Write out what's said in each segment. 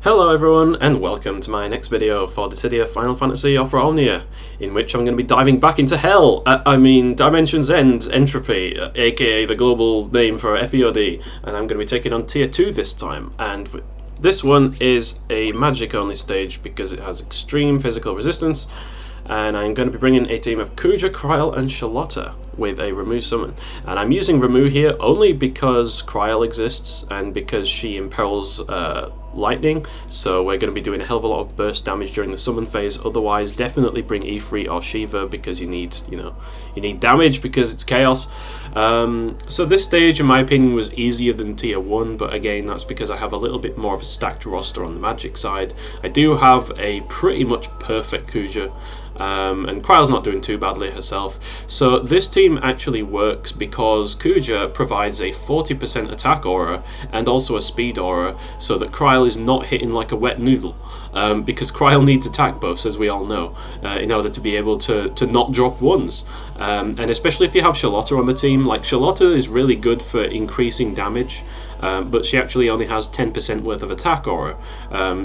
Hello everyone, and welcome to my next video for the City of Final Fantasy Opera Omnia, in which I'm going to be diving back into Hell, Dimension's End, Entropy, aka the global name for FEOD, and I'm going to be taking on Tier 2 this time, and this one is a magic only stage because it has extreme physical resistance, and I'm going to be bringing a team of Kuja, Krile and Sherlotta with a Ramuh summon. And I'm using Ramuh here only because Krile exists and because she imperils lightning, so we're going to be doing a hell of a lot of burst damage during the summon phase. Otherwise, definitely bring Ifrit or Shiva because you need damage because it's chaos. So this stage, in my opinion, was easier than Tier 1, but again, that's because I have a little bit more of a stacked roster on the magic side. I do have a pretty much perfect Kuja, and Krile's not doing too badly herself. So this team actually works because Kuja provides a 40% attack aura and also a speed aura, so that Krile is not hitting like a wet noodle, because Krile needs attack buffs, as we all know, in order to be able to not drop ones. And especially if you have Sherlotta on the team, like Sherlotta is really good for increasing damage, but she actually only has 10% worth of attack aura,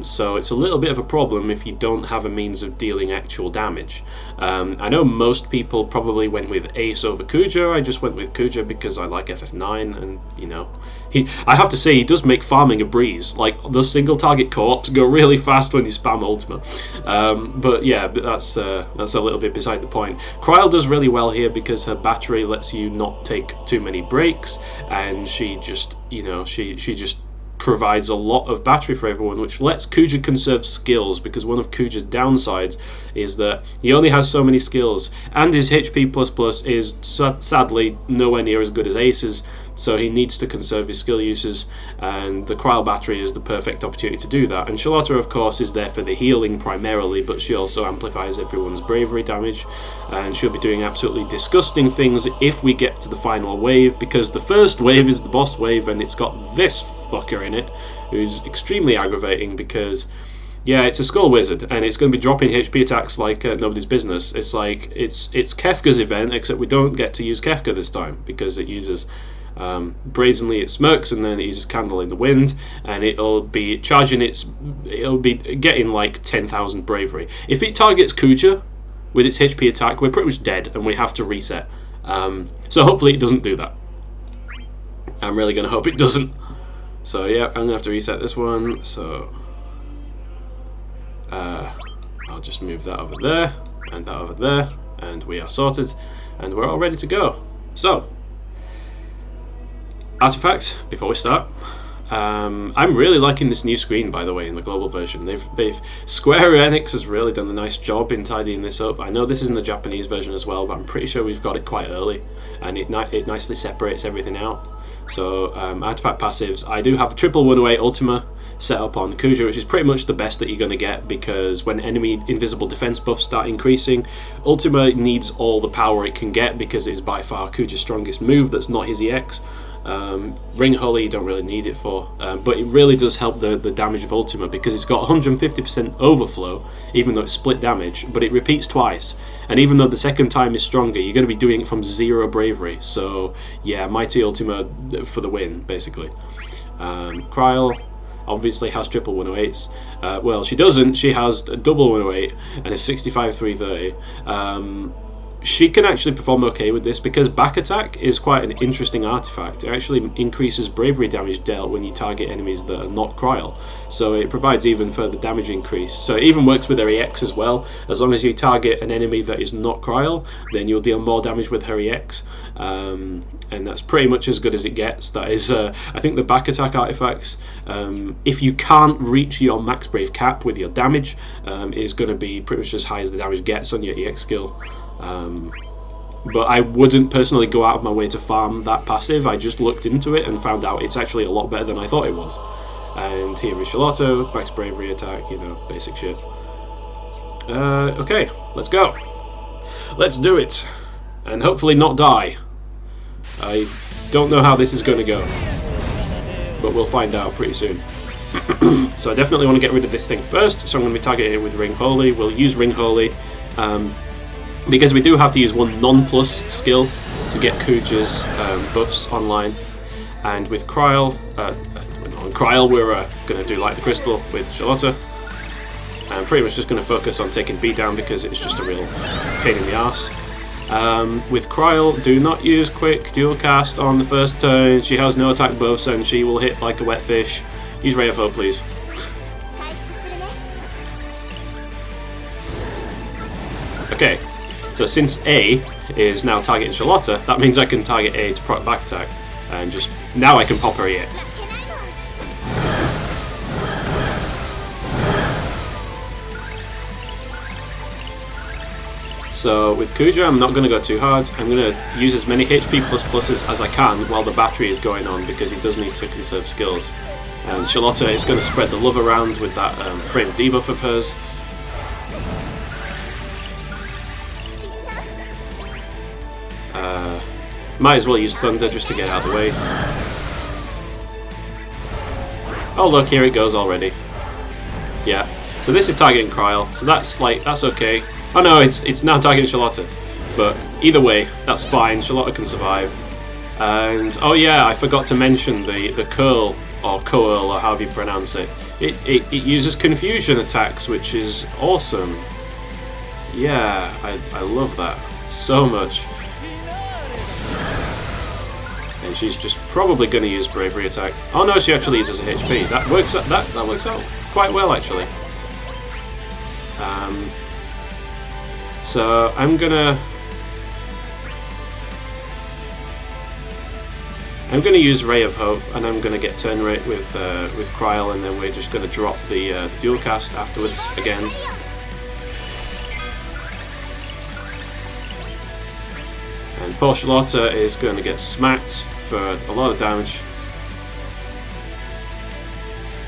so it's a little bit of a problem if you don't have a means of dealing actual damage. I know most people probably went with Ace over Kuja. I just went with Kuja because I like FF9, and I have to say, he does make farming a breeze. Like, those single target co-ops go really fast when you spam Ultima. But yeah, that's a little bit beside the point. Krile does really well here because her battery lets you not take too many breaks, and she just, she just provides a lot of battery for everyone, which lets Kuja conserve skills, because one of Kuja's downsides is that he only has so many skills, and his HP++ is sadly nowhere near as good as Ace's, so he needs to conserve his skill uses, and the Krile battery is the perfect opportunity to do that. And Sherlotta, of course, is there for the healing primarily, but she also amplifies everyone's bravery damage, and she'll be doing absolutely disgusting things if we get to the final wave, because the first wave is the boss wave, and it's got this fucker in it who's extremely aggravating because, yeah, it's a skull wizard and it's going to be dropping HP attacks like nobody's business. It's like it's Kefka's event, except we don't get to use Kefka this time because it uses brazenly, it smirks, and then it uses Candle in the Wind, and it'll be getting like 10,000 bravery. If it targets Kuja with its HP attack, we're pretty much dead and we have to reset. So hopefully it doesn't do that. I'm really going to hope it doesn't. So yeah, I'm going to have to reset this one, so I'll just move that over there, and that over there, and we are sorted, and we're all ready to go. So, artifacts, before we start. I'm really liking this new screen, by the way, in the global version. Square Enix has really done a nice job in tidying this up. I know this is in the Japanese version as well, but I'm pretty sure we've got it quite early, and it nicely separates everything out. So, artifact passives, I do have a triple 108 Ultima set up on Kuja, which is pretty much the best that you're going to get, because when enemy invisible defense buffs start increasing, Ultima needs all the power it can get because it is by far Kuja's strongest move that's not his EX. Ring Holy you don't really need it for, but it really does help the damage of Ultima because it's got 150% overflow, even though it's split damage, but it repeats twice, and even though the second time is stronger, you're going to be doing it from 0 bravery. So yeah, Mighty Ultima for the win, basically. Krile obviously has triple 108s. Well, she doesn't, she has a double 108 and a 65 330. She can actually perform okay with this because back attack is quite an interesting artifact. It actually increases bravery damage dealt when you target enemies that are not Krile, so it provides even further damage increase. So it even works with her EX as well. As long as you target an enemy that is not Krile, then you'll deal more damage with her EX, and that's pretty much as good as it gets. That is, I think the back attack artifacts, if you can't reach your max brave cap with your damage, is going to be pretty much as high as the damage gets on your EX skill. But I wouldn't personally go out of my way to farm that passive. I just looked into it and found out it's actually a lot better than I thought it was. And here is Sherlotta, max bravery attack, basic shit. Okay, let's go. Let's do it. And hopefully not die. I don't know how this is going to go, but we'll find out pretty soon. So I definitely want to get rid of this thing first, so I'm going to be targeting it with Ring Holy. We'll use Ring Holy, because we do have to use one non-plus skill to get Kuja's buffs online, and with Krile, On Krile, we're going to do Light the Crystal with Sherlotta. I'm pretty much just going to focus on taking B down because it's just a real pain in the arse. With Krile, do not use quick dual cast on the first turn. She has no attack buffs and she will hit like a wet fish. Use Ray of Hope, please. Okay, so since A is now targeting Sherlotta, that means I can target A to proc back attack, and just now I can pop her EX. So with Kuja, I'm not going to go too hard. I'm going to use as many HP pluses as I can while the battery is going on, because he does need to conserve skills. And Sherlotta is going to spread the love around with that frame debuff of hers. Might as well use Thunder just to get out of the way. Oh look, here it goes already. Yeah, so this is targeting Krile, so that's okay. Oh no, it's now targeting Sherlotta. But either way, that's fine, Sherlotta can survive. And oh yeah, I forgot to mention the curl, or coil, or however you pronounce it. It uses confusion attacks, which is awesome. Yeah, I love that so much. And she's just probably going to use bravery attack. Oh no, she actually uses a HP. That works out quite well actually. So I'm gonna use Ray of Hope, and I'm gonna get turn rate with Krile, and then we're just gonna drop the dual cast afterwards again. And poor Sherlotta is going to get smacked for a lot of damage.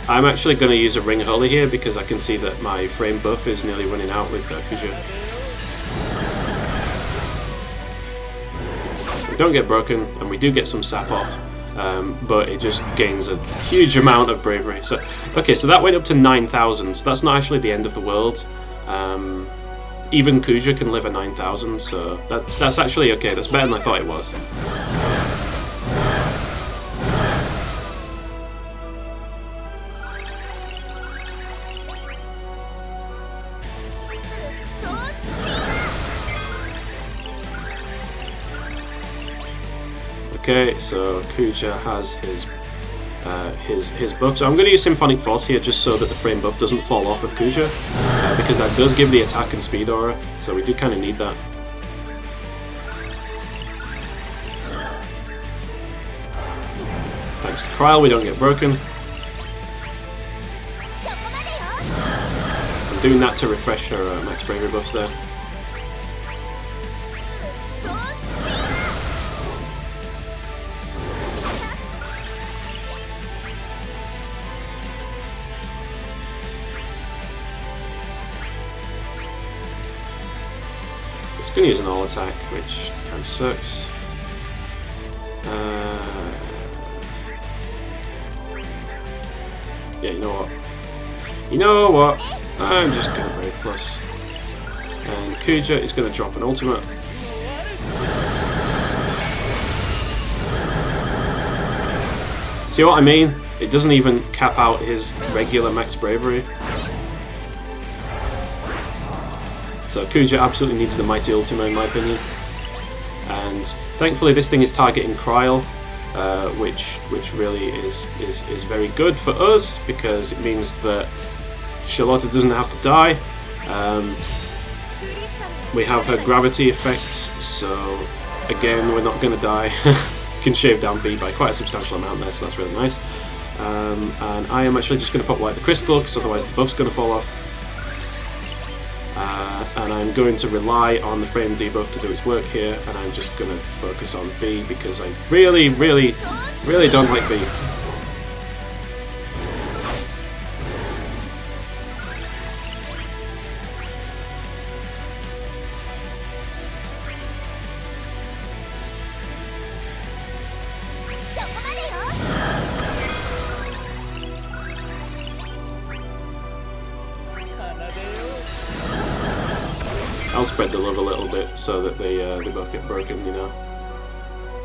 I'm actually going to use a Ring Holy here because I can see that my frame buff is nearly running out with Kuja. So we don't get broken, and we do get some sap off, but it just gains a huge amount of bravery. So okay, so that went up to 9,000, so that's not actually the end of the world. Even Kuja can live at 9,000, so that's actually okay. That's better than I thought it was. Okay, so Kuja has his buff. So I'm going to use Symphonic Force here just so that the frame buff doesn't fall off of Kuja, because that does give the attack and speed aura, so we do kind of need that. Thanks to Krile, we don't get broken. I'm doing that to refresh her max bravery buffs there. It's going to use an all attack, which kind of sucks. Yeah, you know what? I'm just going to Brave Plus. And Kuja is going to drop an ultimate. See what I mean? It doesn't even cap out his regular max bravery. So Kuja absolutely needs the mighty ultimate in my opinion. And thankfully this thing is targeting Krile, which really is very good for us, because it means that Sherlotta doesn't have to die. We have her gravity effects, so again we're not going to die. Can shave down B by quite a substantial amount there, so that's really nice. And I am actually just going to pop Light the Crystal, because otherwise the buff's going to fall off. And I'm going to rely on the frame debuff to do its work here, and I'm just going to focus on B because I really don't like B. I'll spread the love a little bit so that they both get broken, you know.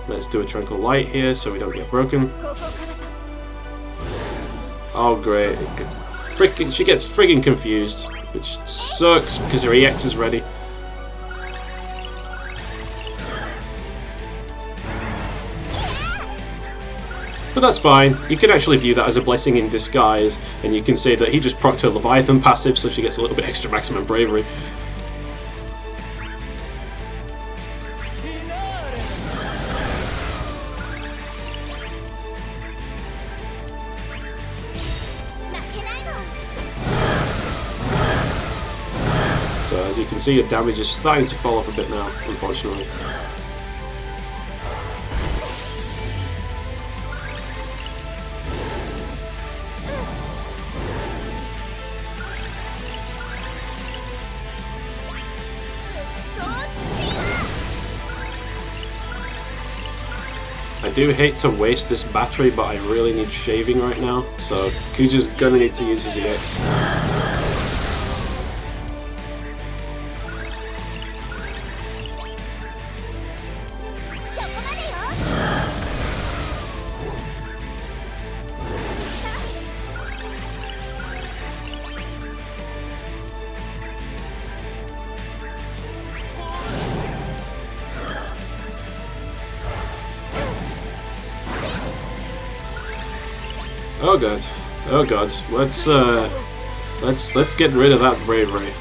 Let's do a Tranquil Light here so we don't get broken. Oh great, she gets friggin' confused, which sucks because her EX is ready. But that's fine, you can actually view that as a blessing in disguise, and you can say that he just procced her Leviathan passive so she gets a little bit extra maximum bravery. So as you can see, your damage is starting to fall off a bit now, unfortunately. I do hate to waste this battery, but I really need shaving right now, so Kuja's gonna need to use his EX. Oh god, oh god, let's get rid of that bravery.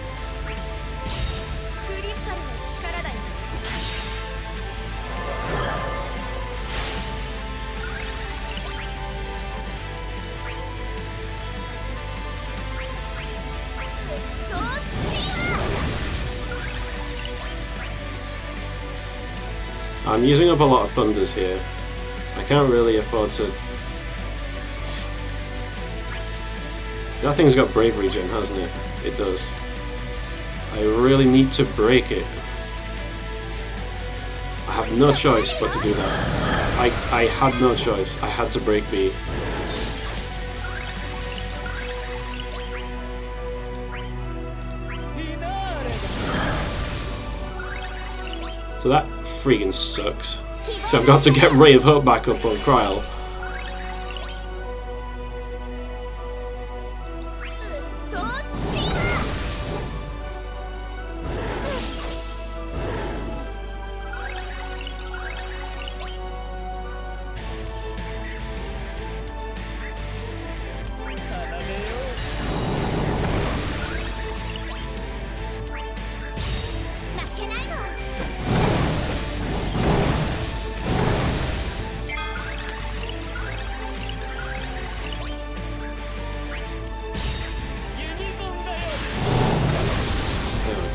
I'm using up a lot of thunders here. I can't really afford to. That thing's got bravery gen, hasn't it? It does. I really need to break it. I have no choice but to do that. I had no choice. I had to break B. So that freaking sucks. So I've got to get Ray of Hope back up on Krile.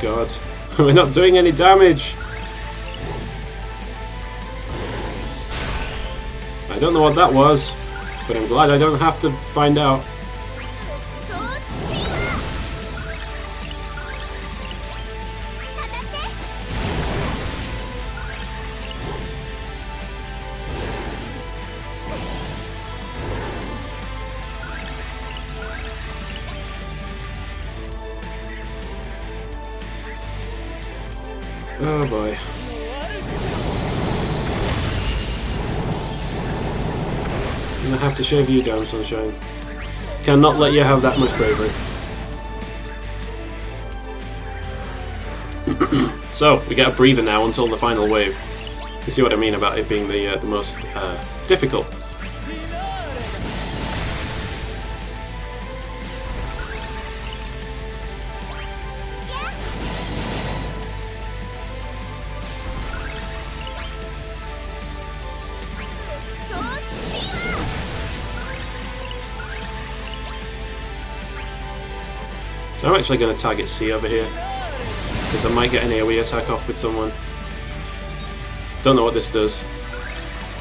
God, we're not doing any damage. I don't know what that was, but I'm glad I don't have to find out. Oh boy. I'm gonna have to shave you down, Sunshine. Cannot let you have that much bravery. So, we get a breather now until the final wave. You see what I mean about it being the most difficult. So I'm actually going to target C over here, because I might get an AoE attack off with someone. Don't know what this does.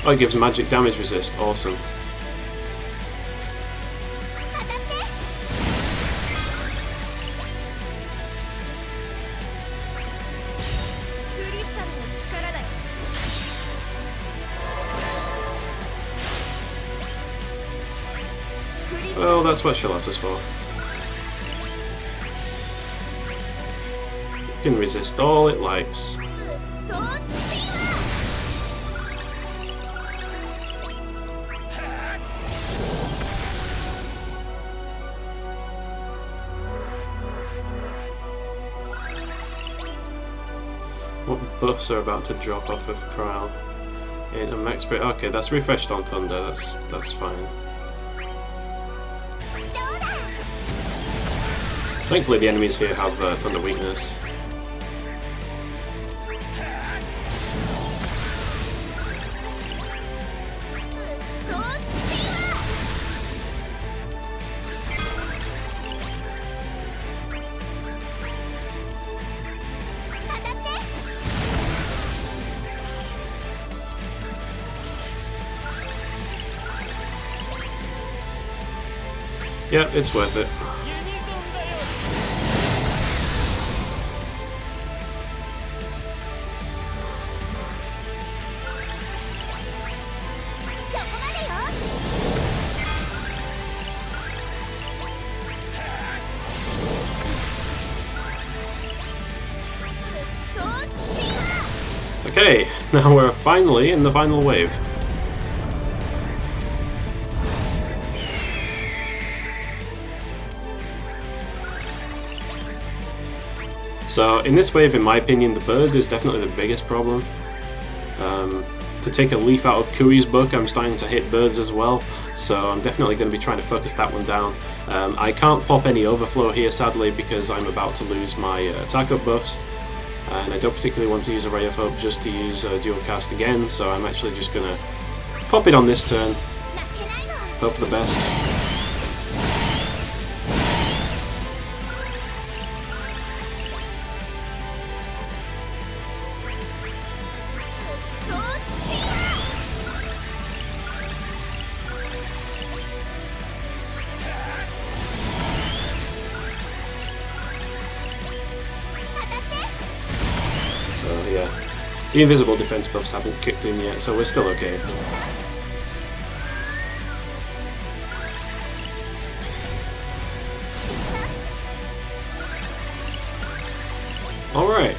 Oh, it gives magic damage resist. Awesome. Well, that's what Sherlotta's for. Can resist all it likes. What buffs are about to drop off of Krile? And max spirit. Okay, that's refreshed on Thunder. That's fine. Thankfully, the enemies here have Thunder weakness. Yeah, it's worth it. Okay, now we're finally in the final wave. So in this wave, in my opinion, the bird is definitely the biggest problem. To take a leaf out of Kuri's book, I'm starting to hit birds as well, so I'm definitely going to be trying to focus that one down. I can't pop any overflow here, sadly, because I'm about to lose my attack up buffs, and I don't particularly want to use a Ray of Hope just to use dual cast again, so I'm actually just going to pop it on this turn, hope for the best. So yeah, the invisible defense buffs haven't kicked in yet, so we're still okay. Alright,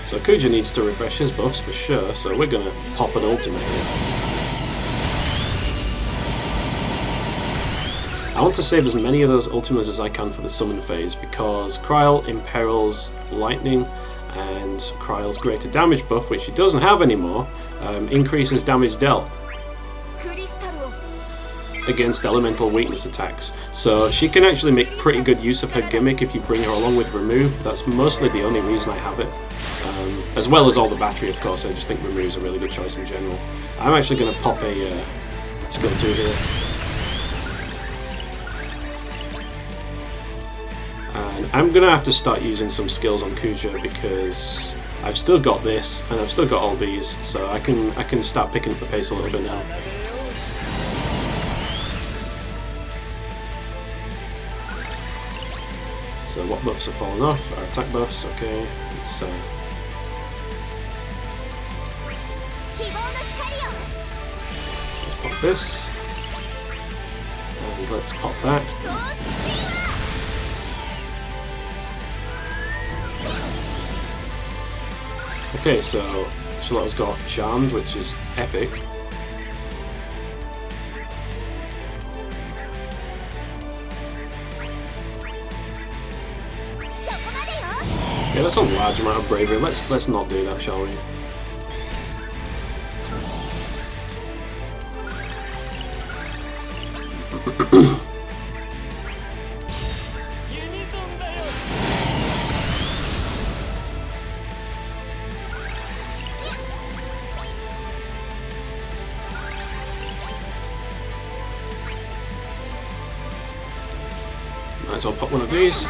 so Kuja needs to refresh his buffs for sure, so we're gonna pop an ultimate here. I want to save as many of those ultimas as I can for the summon phase, because Krile imperils lightning, and Krile's greater damage buff, which she doesn't have anymore, increases damage dealt against elemental weakness attacks. So she can actually make pretty good use of her gimmick if you bring her along with Remove. That's mostly the only reason I have it. As well as all the battery, of course. I just think Remove is a really good choice in general. I'm actually going to pop a skill 2 here. And I'm going to have to start using some skills on Kuja because I've still got this and I've still got all these, so I can start picking up the pace a little bit now. So what buffs are falling off? Our attack buffs, okay. Let's pop this. And let's pop that. Okay, so Sherlotta's got Charmed, which is epic. Yeah, that's a large amount of bravery. Let's not do that, shall we? Might as well pop one of these.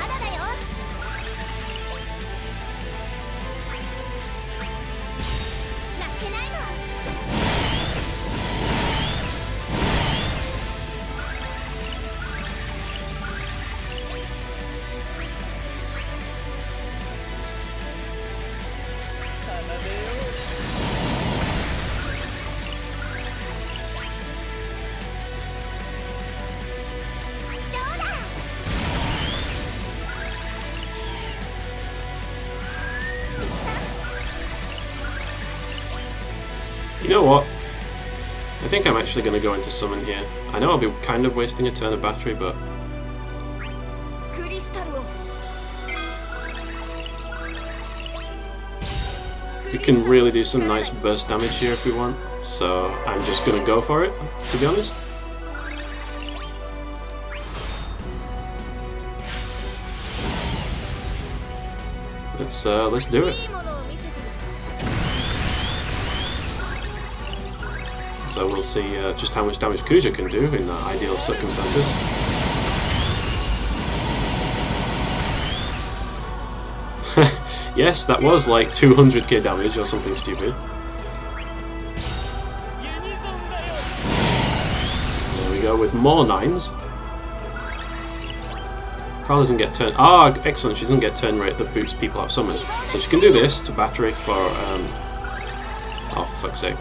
You know what? I think I'm actually going to go into summon here. I know I'll be kind of wasting a turn of battery, but... We can really do some nice burst damage here if we want, so I'm just gonna go for it, to be honest. Let's do it. So we'll see just how much damage Kuja can do in ideal circumstances. Yes, that was like 200k damage or something stupid. There we go with more 9s. Krile doesn't get turn. Ah, excellent! She doesn't get turn rate that boots people out summons, so she can do this to battery for. Oh, fuck's sake!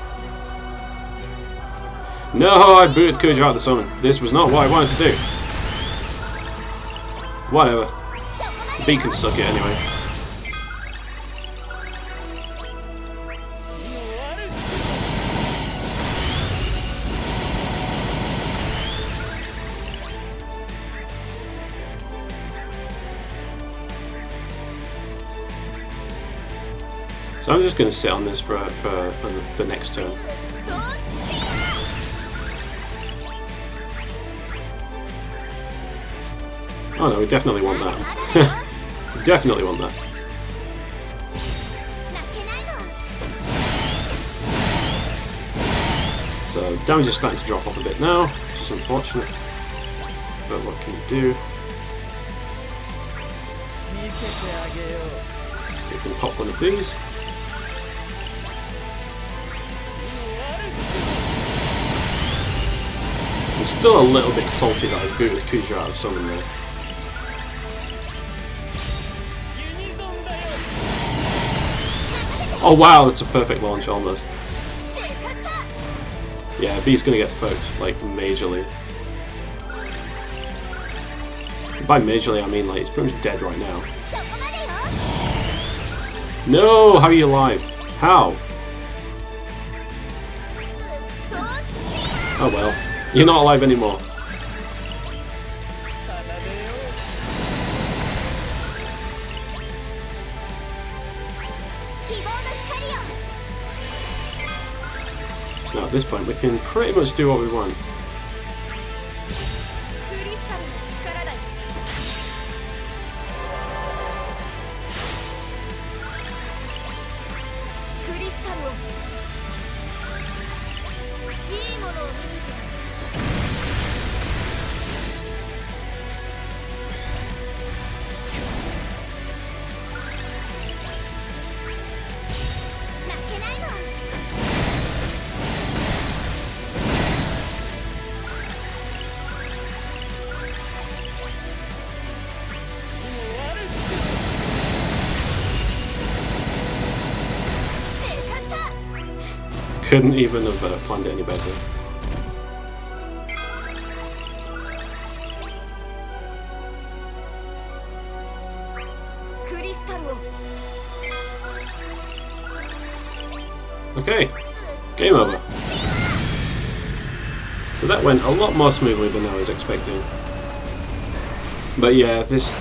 No, I booted Kuja out of the summon. This was not what I wanted to do. Whatever. B can suck it anyway. So I'm just going to sit on this for the next turn. Oh no, we definitely want that. We definitely want that. So damage is starting to drop off a bit now, which is unfortunate. But what can we do? We can pop one of these. I'm still a little bit salty that I booted Kuja out of summon there. Oh wow, that's a perfect launch almost. Yeah, B's gonna get fucked, like, majorly. By majorly I mean like it's pretty much dead right now. No! How are you alive? How? Oh well. You're not alive anymore. So now at this point we can pretty much do what we want. Couldn't even have planned it any better. Okay, game over. So that went a lot more smoothly than I was expecting. But yeah, this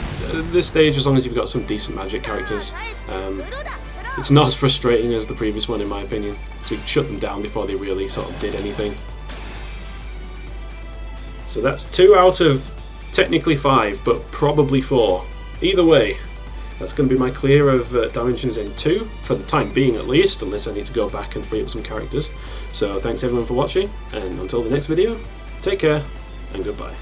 stage, as long as you've got some decent magic characters, it's not as frustrating as the previous one in my opinion. So we shut them down before they really sort of did anything. So that's 2 out of technically 5, but probably 4. Either way, that's going to be my clear of Dimensions in 2, for the time being at least, unless I need to go back and free up some characters. So thanks everyone for watching, and until the next video, take care, and goodbye.